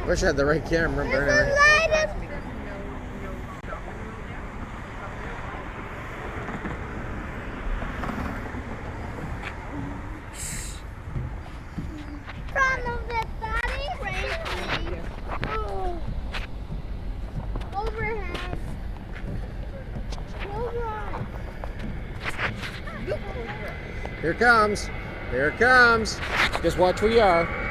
Wish I had the right camera. There's a light up. Front of the body, right? Oh. Overhead. Close your eyes. Here it comes. Here it comes. Just watch where you are.